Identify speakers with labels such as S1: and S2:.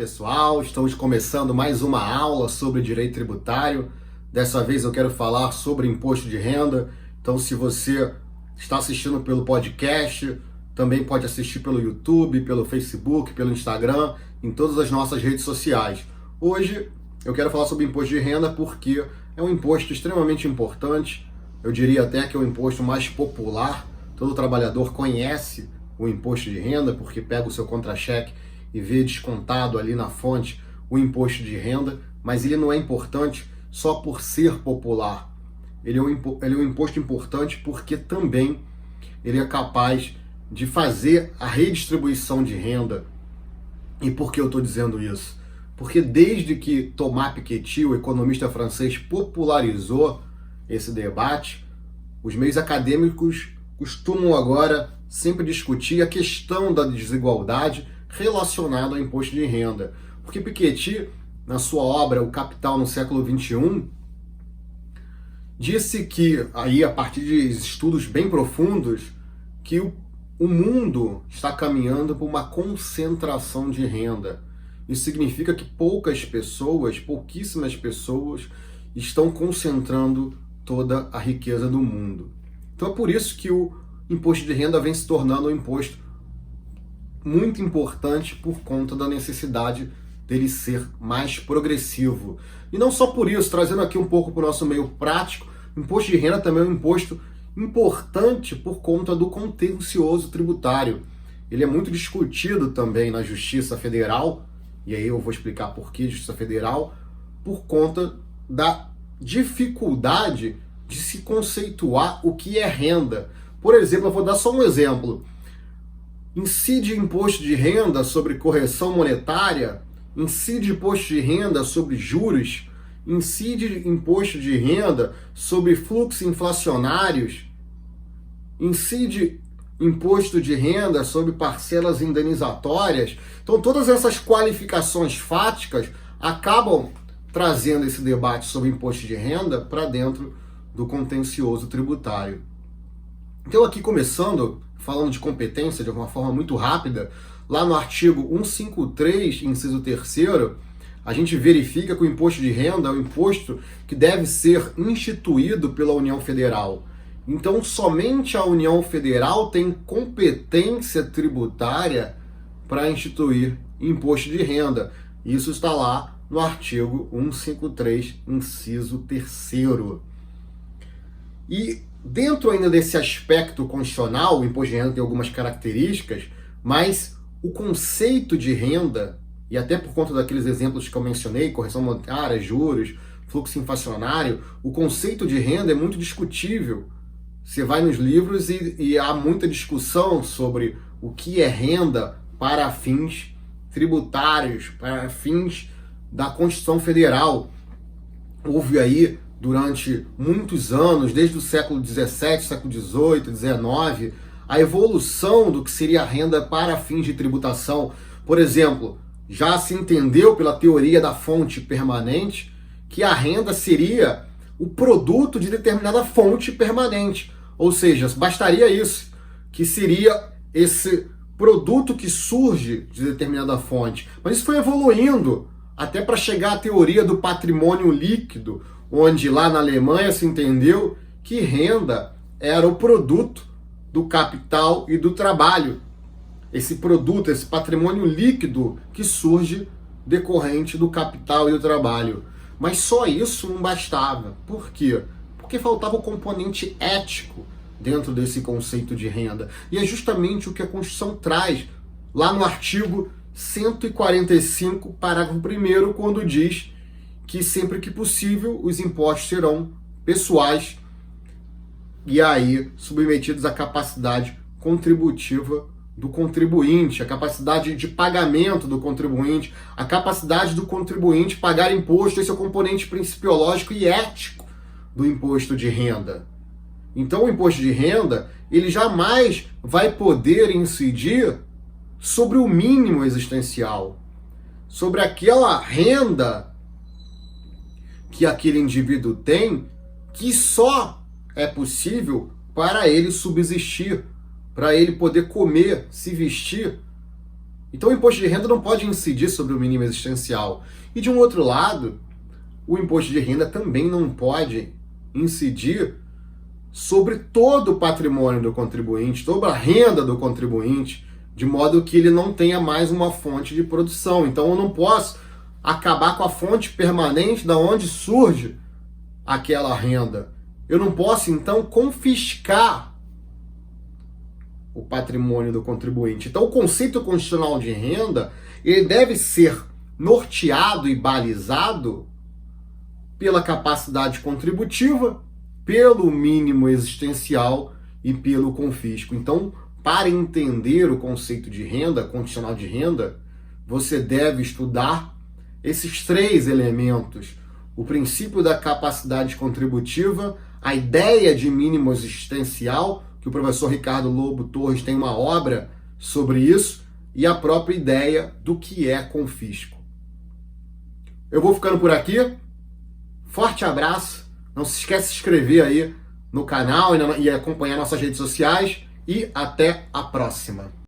S1: pessoal, estamos começando mais uma aula sobre direito tributário. Dessa vez eu quero falar sobre imposto de renda. Então, se você está assistindo pelo podcast, também pode assistir pelo YouTube, pelo Facebook, pelo Instagram, em todas as nossas redes sociais. Hoje eu quero falar sobre imposto de renda porque é um imposto extremamente importante. Eu diria até que é o imposto mais popular. Todo trabalhador conhece o imposto de renda porque pega o seu contra-cheque e vê descontado ali na fonte o imposto de renda, mas ele não é importante só por ser popular. Ele é um imposto importante porque também ele é capaz de fazer a redistribuição de renda. E por que eu estou dizendo isso? Porque desde que Thomas Piketty, o economista francês, popularizou esse debate, os meios acadêmicos costumam agora sempre discutir a questão da desigualdade relacionada ao imposto de renda. Porque Piketty, na sua obra O Capital no século XXI, disse que, aí a partir de estudos bem profundos, que o mundo está caminhando para uma concentração de renda. Isso significa que pouquíssimas pessoas, estão concentrando toda a riqueza do mundo. Então é por isso que o imposto de renda vem se tornando um imposto muito importante por conta da necessidade dele ser mais progressivo. E não só por isso, trazendo aqui um pouco para o nosso meio prático, o imposto de renda também é um imposto importante por conta do contencioso tributário. Ele é muito discutido também na Justiça Federal, e aí eu vou explicar por que Justiça Federal, por conta da dificuldade de se conceituar o que é renda. Por exemplo, eu vou dar só um exemplo. Incide imposto de renda sobre correção monetária, incide imposto de renda sobre juros, incide imposto de renda sobre fluxos inflacionários, incide imposto de renda sobre parcelas indenizatórias. Então, todas essas qualificações fáticas acabam trazendo esse debate sobre imposto de renda para dentro do contencioso tributário. Então, aqui começando, falando de competência de uma forma muito rápida, lá no artigo 153, inciso 3º, a gente verifica que o imposto de renda é um imposto que deve ser instituído pela União Federal. Então, somente a União Federal tem competência tributária para instituir imposto de renda. Isso está lá no artigo 153, inciso 3º. E dentro ainda desse aspecto constitucional, o imposto de renda tem algumas características, mas o conceito de renda, e até por conta daqueles exemplos que eu mencionei, correção monetária, juros, fluxo inflacionário, o conceito de renda é muito discutível. Você vai nos livros e há muita discussão sobre o que é renda para fins tributários, para fins da Constituição Federal. Houve aí, durante muitos anos, desde o século XVII, século XVIII, XIX, a evolução do que seria a renda para fins de tributação. Por exemplo, já se entendeu pela teoria da fonte permanente que a renda seria o produto de determinada fonte permanente. Ou seja, bastaria isso, que seria esse produto que surge de determinada fonte. Mas isso foi evoluindo até para chegar à teoria do patrimônio líquido, onde lá na Alemanha se entendeu que renda era o produto do capital e do trabalho. Esse produto, esse patrimônio líquido que surge decorrente do capital e do trabalho. Mas só isso não bastava. Por quê? Porque faltava o componente ético dentro desse conceito de renda. E é justamente o que a Constituição traz lá no artigo 145, parágrafo 1º, quando diz que sempre que possível os impostos serão pessoais e aí submetidos à capacidade contributiva do contribuinte, a capacidade de pagamento do contribuinte, a capacidade do contribuinte pagar imposto. Esse é o componente principiológico e ético do imposto de renda. Então o imposto de renda, ele jamais vai poder incidir sobre o mínimo existencial, sobre aquela renda que aquele indivíduo tem, que só é possível para ele subsistir, para ele poder comer, se vestir Então o imposto de renda não pode incidir sobre o mínimo existencial. E de um outro lado, o imposto de renda também não pode incidir sobre todo o patrimônio do contribuinte, toda a renda do contribuinte, de modo que ele não tenha mais uma fonte de produção. Então eu não posso acabar com a fonte permanente da onde surge aquela renda. Eu não posso, então, confiscar o patrimônio do contribuinte. Então o conceito constitucional de renda, ele deve ser norteado e balizado pela capacidade contributiva, pelo mínimo existencial e pelo confisco. Então, para entender o conceito de renda, condicional de renda, você deve estudar esses três elementos: o princípio da capacidade contributiva, a ideia de mínimo existencial, que o professor Ricardo Lobo Torres tem uma obra sobre isso, e a própria ideia do que é confisco. Eu vou ficando por aqui. Forte abraço. Não se esqueça de se inscrever aí no canal e acompanhar nossas redes sociais. E até a próxima.